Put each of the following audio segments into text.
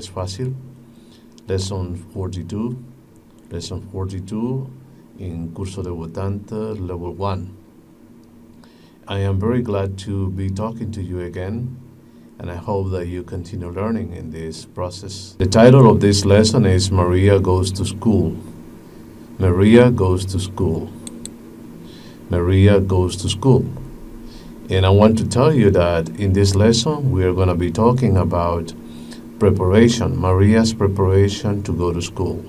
inglés fácil. Lesson 42. Lesson 42 in curso debutante level 1. I am very glad to be talking to you again, and I hope that you continue learning in this process. The title of this lesson is Maria Goes to School. Maria goes to school. Maria goes to school. And I want to tell you that in this lesson we are going to be talking about preparation, Maria's preparation to go to school.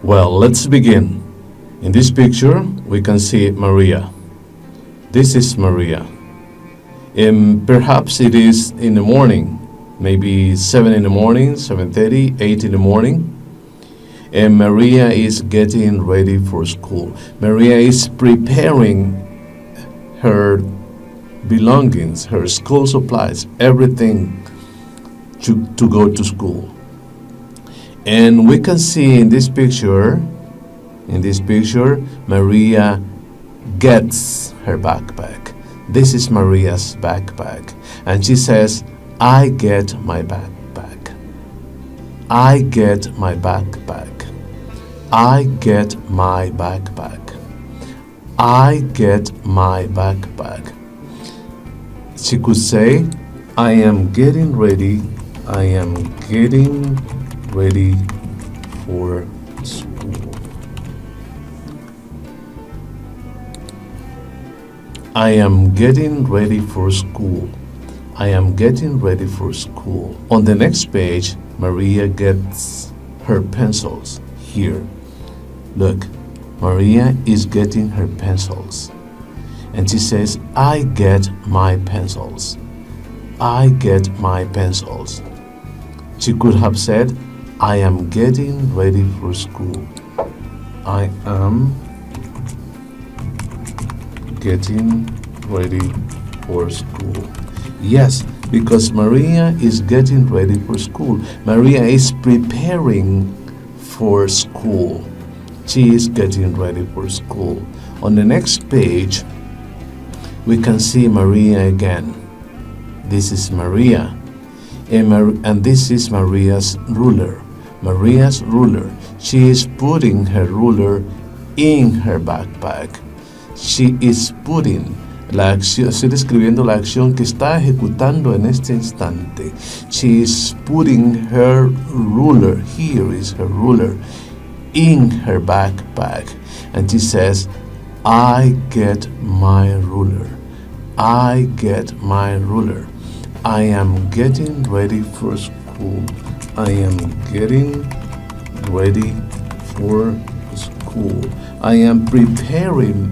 Well, let's begin. In this picture, we can see Maria. This is Maria. And perhaps it is in the morning, maybe 7 in the morning, 7:30, 8 in the morning. And Maria is getting ready for school. Maria is preparing her belongings, her school supplies, everything to go to school. And we can see in this picture, Maria gets her backpack. This is Maria's backpack. And she says, I get my backpack. I get my backpack. I get my backpack. I get my backpack. She could say, I am getting ready. I am getting ready for school. I am getting ready for school. I am getting ready for school. On the next page, Maria gets her pencils. Here, look, Maria is getting her pencils. And she says, I get my pencils. I get my pencils. She could have said, I am getting ready for school. I am getting ready for school. Yes, because Maria is getting ready for school. Maria is preparing for school. She is getting ready for school. On the next page, we can see Maria again. This is Maria. And this is Maria's ruler. Maria's ruler. She is putting her ruler in her backpack. She is putting la acción, estoy describiendo la acción que está ejecutando en este instante. She is putting her ruler, here is her ruler, in her backpack. And she says, I get my ruler. I get my ruler. I am getting ready for school. I am getting ready for school. I am preparing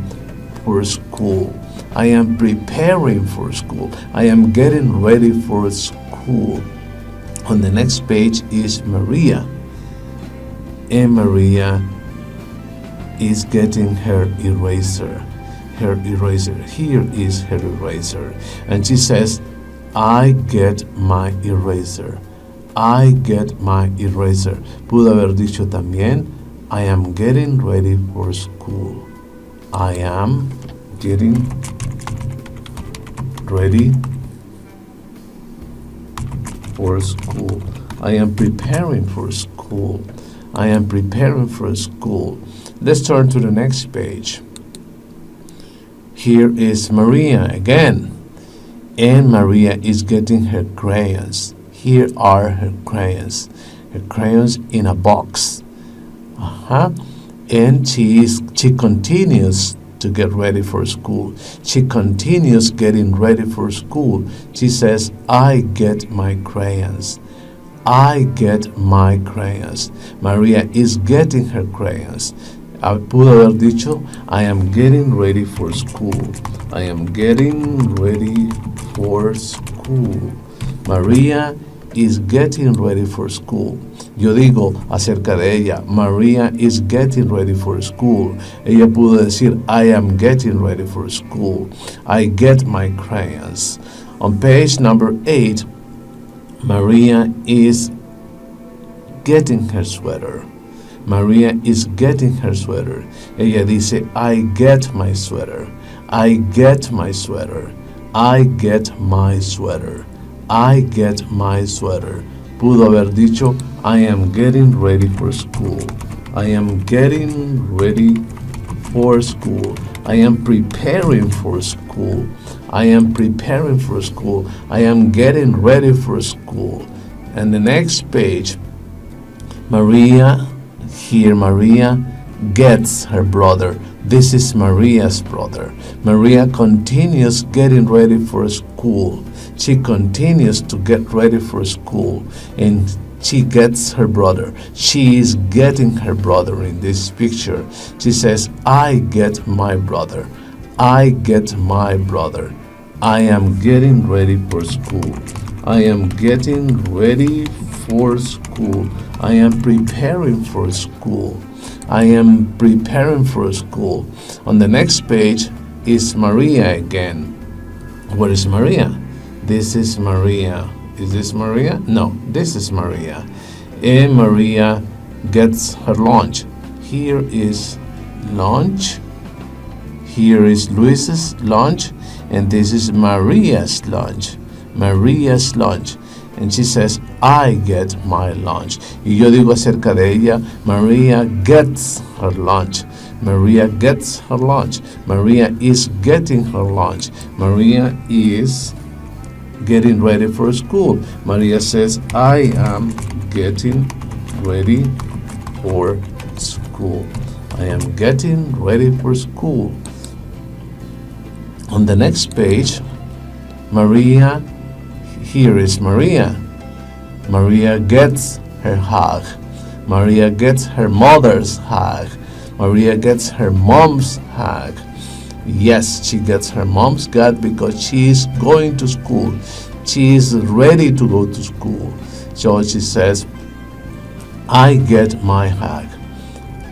for school. I am preparing for school. I am getting ready for school. On the next page is Maria. And Maria is getting her eraser. Her eraser. Here is her eraser. And she says, I get my eraser. I get my eraser. Pudo haber dicho también, I am getting ready for school. I am getting ready for school. I am preparing for school. I am preparing for school. Let's turn to the next page. Here is Maria again. And Maria is getting her crayons. Here are her crayons. Her crayons in a box. And she continues to get ready for school. She continues getting ready for school. She says, I get my crayons. I get my crayons. Maria is getting her crayons. Pudo haber dicho, I am getting ready for school. I am getting ready for school. Maria is getting ready for school. Yo digo acerca de ella, Maria is getting ready for school. Ella pudo decir, I am getting ready for school. I get my crayons. On page number 8, Maria is getting her sweater. Maria is getting her sweater. Ella dice, I get my sweater. I get my sweater. I get my sweater. I get my sweater. Pudo haber dicho, I am getting ready for school. I am getting ready for school. I am preparing for school. I am preparing for school. I am getting ready for school. And the next page, Maria gets her brother. This is Maria's brother. Maria continues getting ready for school. She continues to get ready for school, and she gets her brother. She is getting her brother in this picture. She says, I get my brother. I get my brother. I am getting ready for school. I am getting ready for school. I am preparing for school. I am preparing for school. On the next page is Maria again. Where is Maria? This is Maria. Is this Maria? No, this is Maria. And Maria gets her lunch. Here is lunch. Here is Luis's lunch. And this is Maria's lunch. Maria's lunch. And she says, I get my lunch. Y yo digo acerca de ella, Maria gets her lunch. Maria gets her lunch. Maria is getting her lunch. Maria is getting ready for school. Maria says, I am getting ready for school. I am getting ready for school. On the next page, Maria, here is Maria. Maria gets her hug. Maria gets her mother's hug. Maria gets her mom's hug. Yes, she gets her mom's hug because she is going to school. She is ready to go to school. So she says, I get my hug.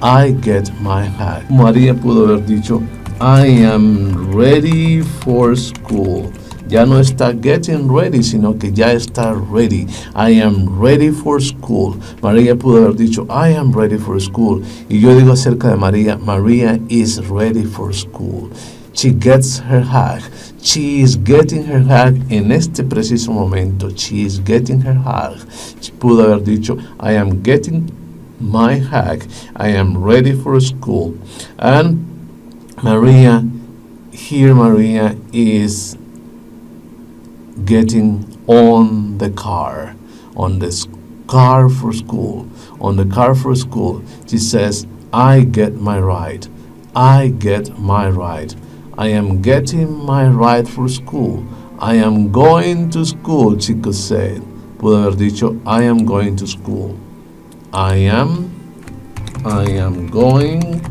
I get my hug. María pudo haber dicho, I am ready for school. Ya no está getting ready, sino que ya está ready. I am ready for school. María pudo haber dicho, I am ready for school. Y yo digo acerca de María, María is ready for school. She gets her hug. She is getting her hug en este preciso momento. She is getting her hug. She pudo haber dicho, I am getting my hug. I am ready for school. And Maria is getting on the car for school. On the car for school. She says, I get my ride. I get my ride. I am getting my ride for school. I am going to school, she could say. Pudo haber dicho, I am going to school. I am going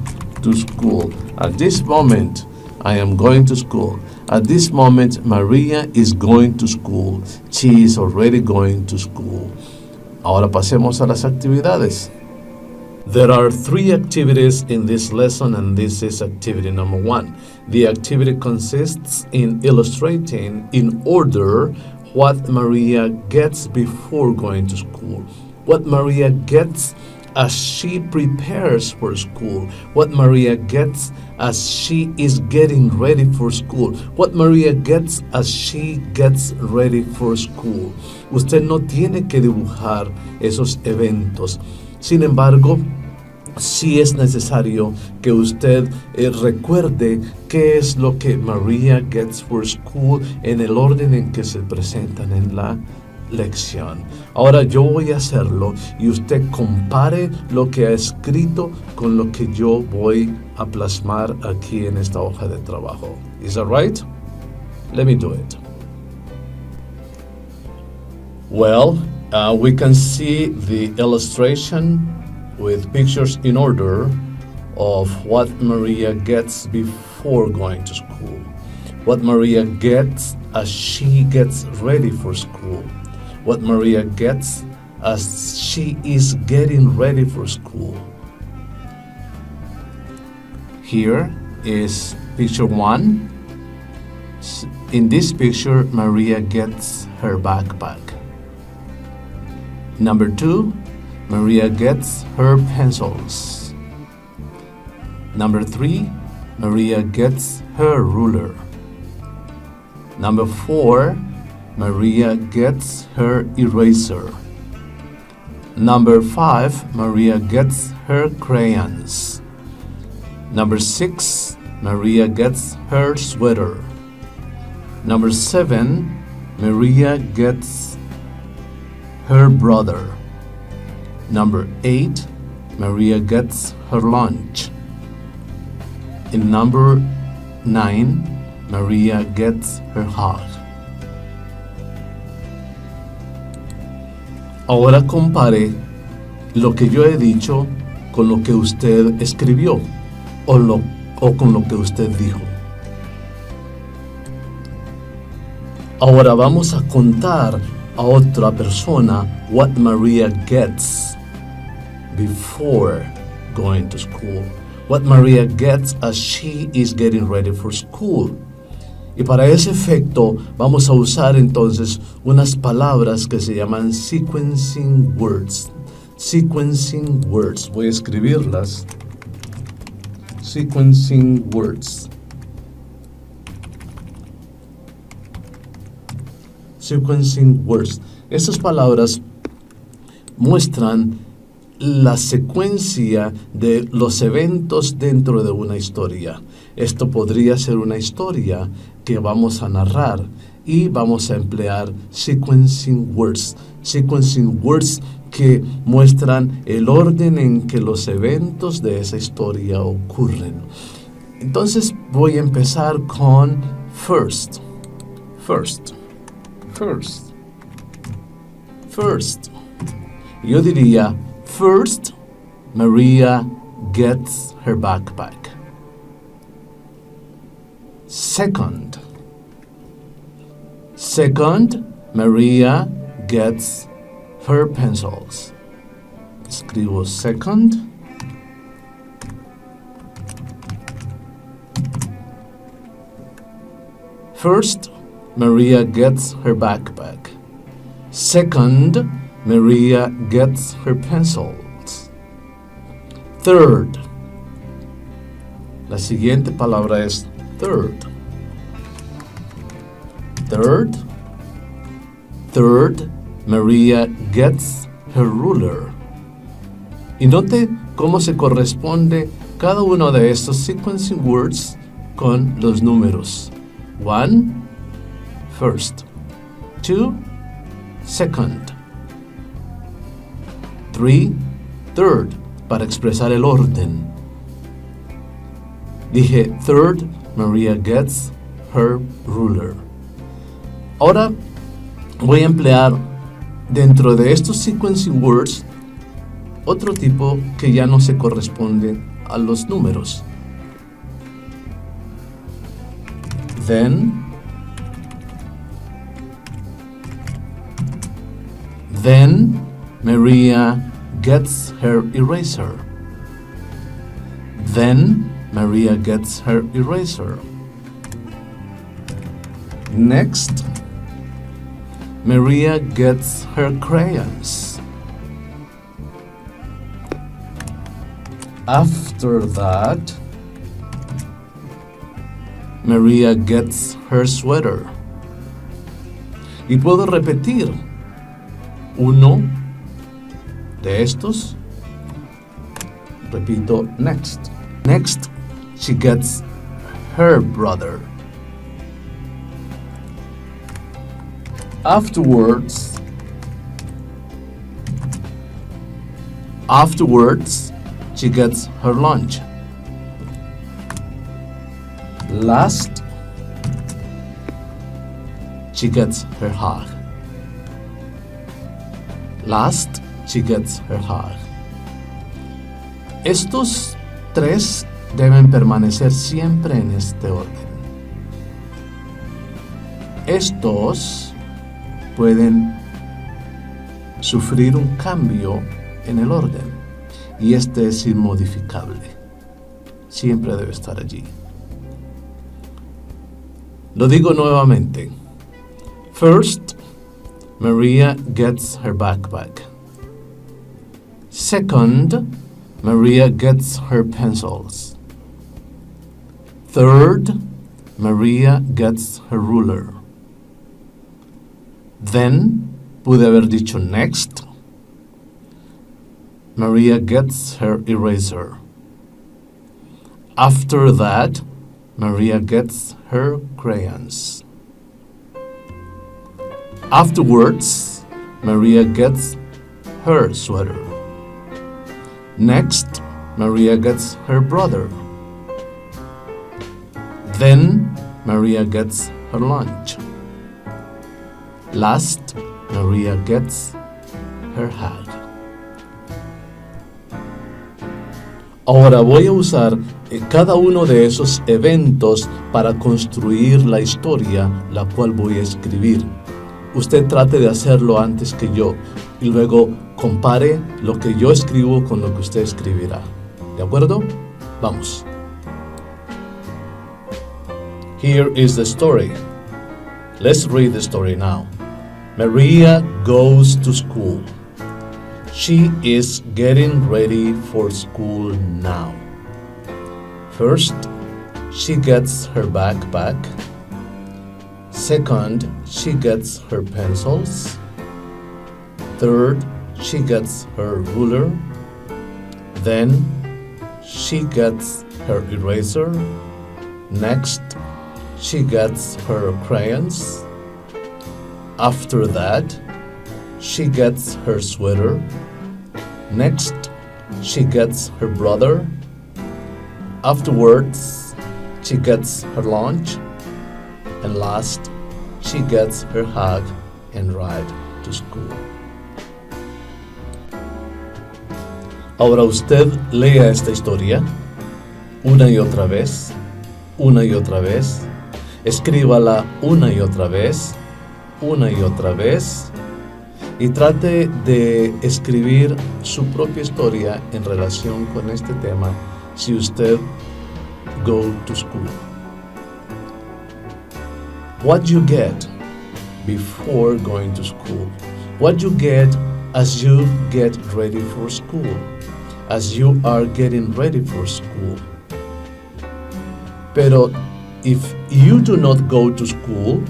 to school. At this moment, I am going to school. At this moment, Maria is going to school. She is already going to school. Ahora pasemos a las actividades. There are 3 activities in this lesson, and this is activity number 1. The activity consists in illustrating in order what Maria gets before going to school, what Maria gets as she prepares for school, what Maria gets as she is getting ready for school, what Maria gets as she gets ready for school. Usted no tiene que dibujar esos eventos. Sin embargo, sí es necesario que usted recuerde qué es lo que Maria gets for school en el orden en que se presentan en la lección. Ahora yo voy a hacerlo y usted compare lo que ha escrito con lo que yo voy a plasmar aquí en esta hoja de trabajo. Is that right? Let me do it. Well, we can see the illustration with pictures in order of what Maria gets before going to school, what Maria gets as she gets ready for school, what Maria gets as she is getting ready for school. Here is picture 1. In this picture, Maria gets her backpack. Number 2, Maria gets her pencils. Number 3, Maria gets her ruler. Number 4, Maria gets her eraser. Number 5, Maria gets her crayons. Number 6, Maria gets her sweater. Number 7, Maria gets her brother. Number 8, Maria gets her lunch. In number 9, Maria gets her hug. Ahora compare lo que yo he dicho con lo que usted escribió o con lo que usted dijo. Ahora vamos a contar a otra persona what Maria gets before going to school. What Maria gets as she is getting ready for school. Y para ese efecto vamos a usar entonces unas palabras que se llaman sequencing words. Sequencing words. Voy a escribirlas. Sequencing words. Sequencing words. Estas palabras muestran la secuencia de los eventos dentro de una historia. Esto podría ser una historia que vamos a narrar y vamos a emplear sequencing words. Sequencing words que muestran el orden en que los eventos de esa historia ocurren. Entonces voy a empezar con first. First. First. First. Yo diría, first, Maria gets her backpack. Second. Second, Maria gets her pencils. Escribo second. First, Maria gets her backpack. Second, Maria gets her pencils. Third. La siguiente palabra es third. Third. Third, Maria gets her ruler. Y note cómo se corresponde cada uno de estos sequencing words con los números. 1, first. 2, second. 3, third, para expresar el orden. Dije third, Maria gets her ruler. Ahora voy a emplear dentro de estos sequencing words otro tipo que ya no se corresponde a los números. Then, Maria gets her eraser. Then Maria gets her eraser. Next, Maria gets her crayons. After that, Maria gets her sweater. Y puedo repetir uno de estos. Repito, next. Next, she gets her brother. Afterwards, she gets her lunch. Last, she gets her hug. Last, she gets her hug. Estos tres deben permanecer siempre en este orden. Estos pueden sufrir un cambio en el orden y este es inmodificable. Siempre debe estar allí. Lo digo nuevamente. First, Maria gets her backpack. Second, Maria gets her pencils. Third, Maria gets her ruler. Then, pude haber dicho next, Maria gets her eraser. After that, Maria gets her crayons. Afterwards, Maria gets her sweater. Next, Maria gets her brother. Then, Maria gets her lunch. Last, Maria gets her hat. Ahora voy a usar cada uno de esos eventos para construir la historia la cual voy a escribir. Usted trate de hacerlo antes que yo y luego compare lo que yo escribo con lo que usted escribirá. ¿De acuerdo? Vamos. Here is the story. Let's read the story now. Maria goes to school. She is getting ready for school now. First, she gets her backpack. Second, she gets her pencils. Third, she gets her ruler. Then, she gets her eraser. Next, she gets her crayons. After that, she gets her sweater. Next, she gets her brother. Afterwards, she gets her lunch. And last, she gets her hug and ride to school. Ahora usted lea esta historia una y otra vez, una y otra vez. Escríbala una y otra vez, una y otra vez. Y trate de escribir su propia historia en relación con este tema si usted go to school. What you get before going to school. What you get as you get ready for school. As you are getting ready for school. Pero if you do not go to school,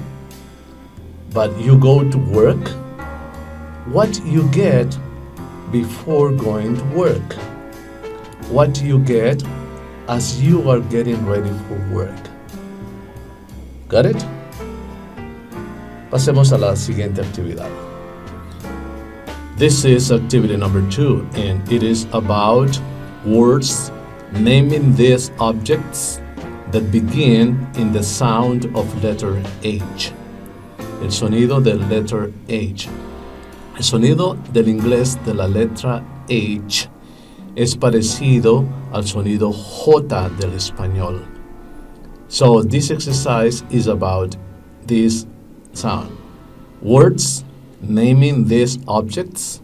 but you go to work, what you get before going to work. What you get as you are getting ready for work. Got it? Pasemos a la siguiente actividad. This is activity number 2, and it is about words naming these objects that begin in the sound of letter H. El sonido del letter H. El sonido del inglés de la letra H es parecido al sonido J del español. So this exercise is about this sound. Words naming these objects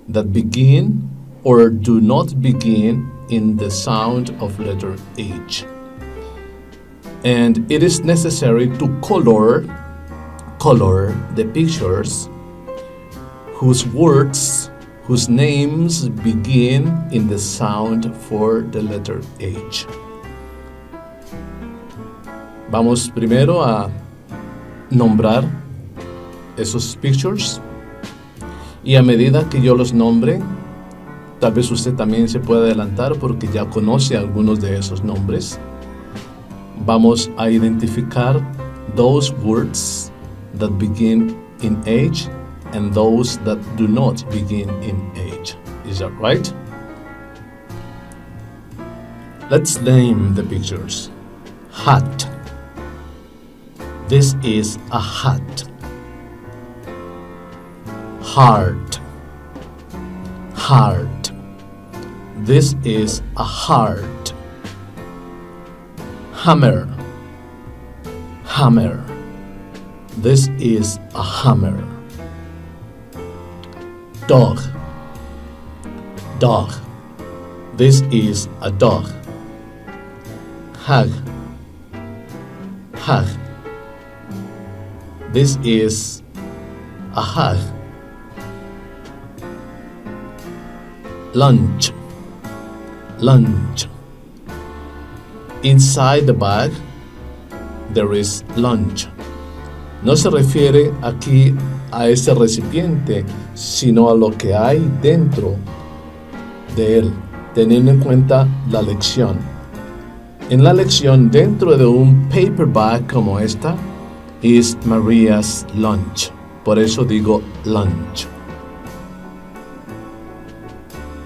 that begin or do not begin in the sound of letter H. And it is necessary to color the pictures whose words, whose names begin in the sound for the letter H. Vamos primero a nombrar esos pictures y a medida que yo los nombre, tal vez usted también se pueda adelantar porque ya conoce algunos de esos nombres. Vamos a identificar those words that begin in H and those that do not begin in H. Is that right? Let's name the pictures. Hat. This is a hat. Heart. Heart. This is a heart. Hammer. Hammer. This is a hammer. Dog. Dog. This is a dog. Hug. Hug. This is a hug. lunch, lunch. Inside the bag, there is lunch. No se refiere aquí a ese recipiente, sino a lo que hay dentro de él, teniendo en cuenta la lección. En la lección, dentro de un paper bag como esta, is Maria's lunch. Por eso digo lunch.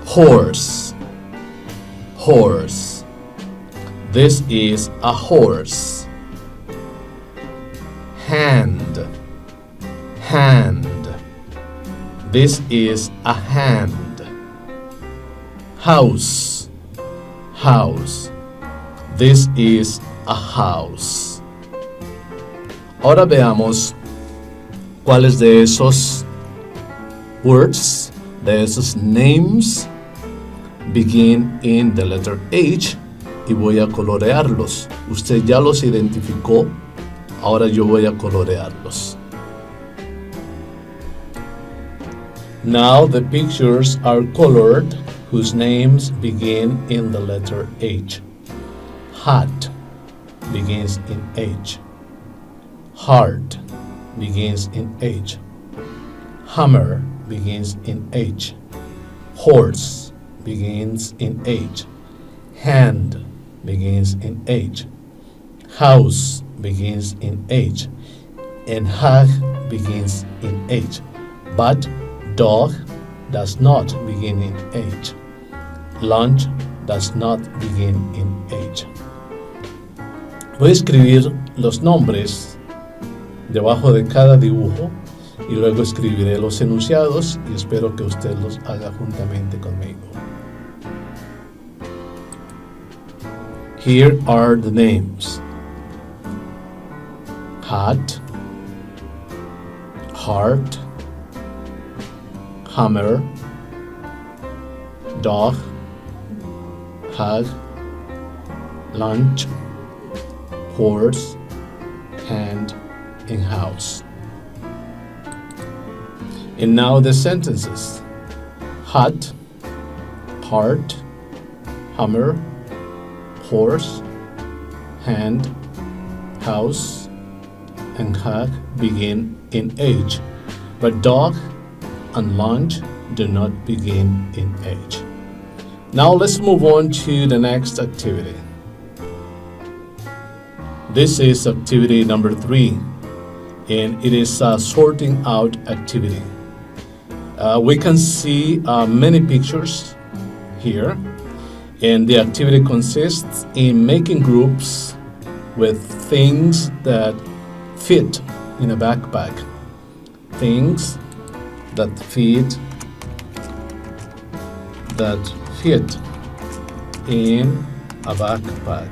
Horse, horse. This is a horse. Hand, hand. This is a hand. House, house. This is a house. Ahora veamos cuáles de esos words, de esos names, begin in the letter H, y voy a colorearlos. Usted ya los identificó, ahora yo voy a colorearlos. Now the pictures are colored whose names begin in the letter H. Hat begins in H. Heart begins in H. Hammer begins in H. Horse begins in H. Hand begins in H. House begins in H. And hag begins in H. But dog does not begin in H. Lunch does not begin in H. Voy a escribir los nombres debajo de cada dibujo y luego escribiré los enunciados y espero que usted los haga juntamente conmigo. Here are the names: hat, heart, hammer, dog, hag, lunch, horse, hand, and house. And now the sentences: hat, heart, hammer, horse, hand, house, and hag begin in H, but dog and lunch do not begin in H. Now let's move on to the next activity. This is activity number 3, and it is a sorting out activity. We can see many pictures here, and the activity consists in making groups with things that fit in a backpack. Things that fit in a backpack.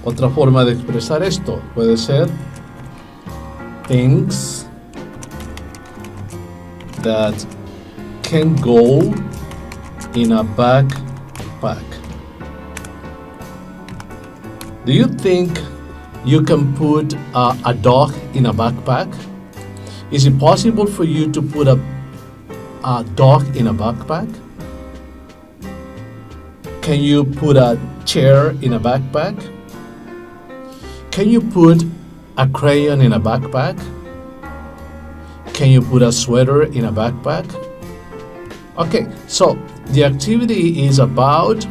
Otra forma de expresar esto puede ser things that can go in a backpack. Do you think you can put a dog in a backpack? Is it possible for you to put a dog in a backpack? Can you put a chair in a backpack? Can you put a crayon in a backpack? Can you put a sweater in a backpack? Okay, so the activity is about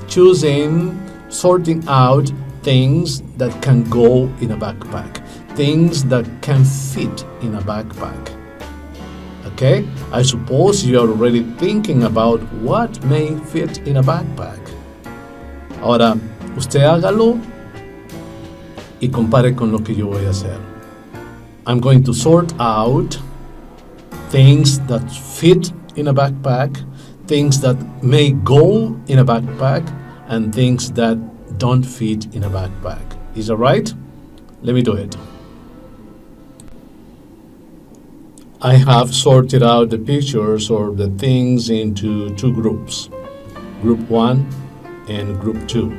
sorting out things that can go in a backpack, things that can fit in a backpack. Okay, I suppose you are already thinking about what may fit in a backpack. Ahora, usted hágalo y compare con lo que yo voy a hacer. I'm going to sort out things that fit in a backpack, things that may go in a backpack, and things that don't fit in a backpack. Is that right? Let me do it. I have sorted out the pictures or the things into 2 groups, Group 1 and Group 2.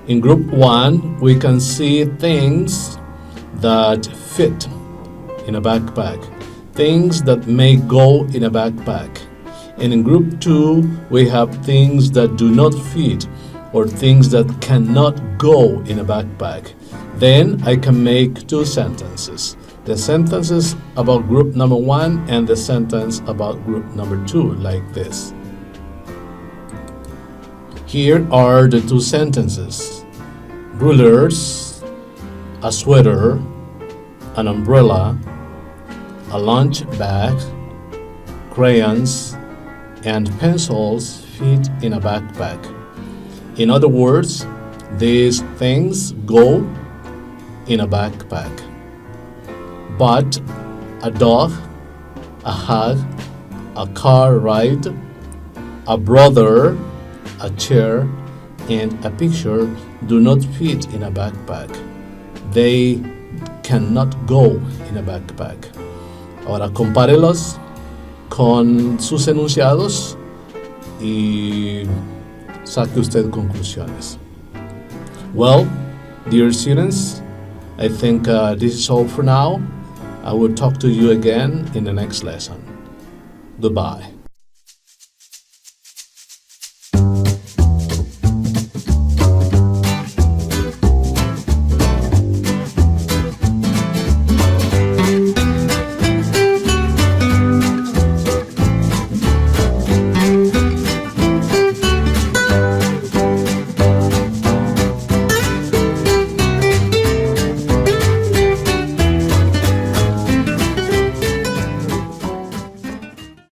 In Group 1, we can see things that fit in a backpack, things that may go in a backpack. And in group 2, we have things that do not fit or things that cannot go in a backpack. Then I can make 2 sentences. The sentences about group number 1 and the sentence about group number 2, like this. Here are the 2 sentences. Rulers, a sweater, an umbrella, a lunch bag, crayons, and pencils fit in a backpack. In other words, these things go in a backpack. But a dog, a hug, a car ride, a brother, a chair, and a picture do not fit in a backpack. They cannot go in a backpack. Ahora compárelos con sus enunciados y saque usted conclusiones. Well, dear students, I think this is all for now. I will talk to you again in the next lesson. Goodbye.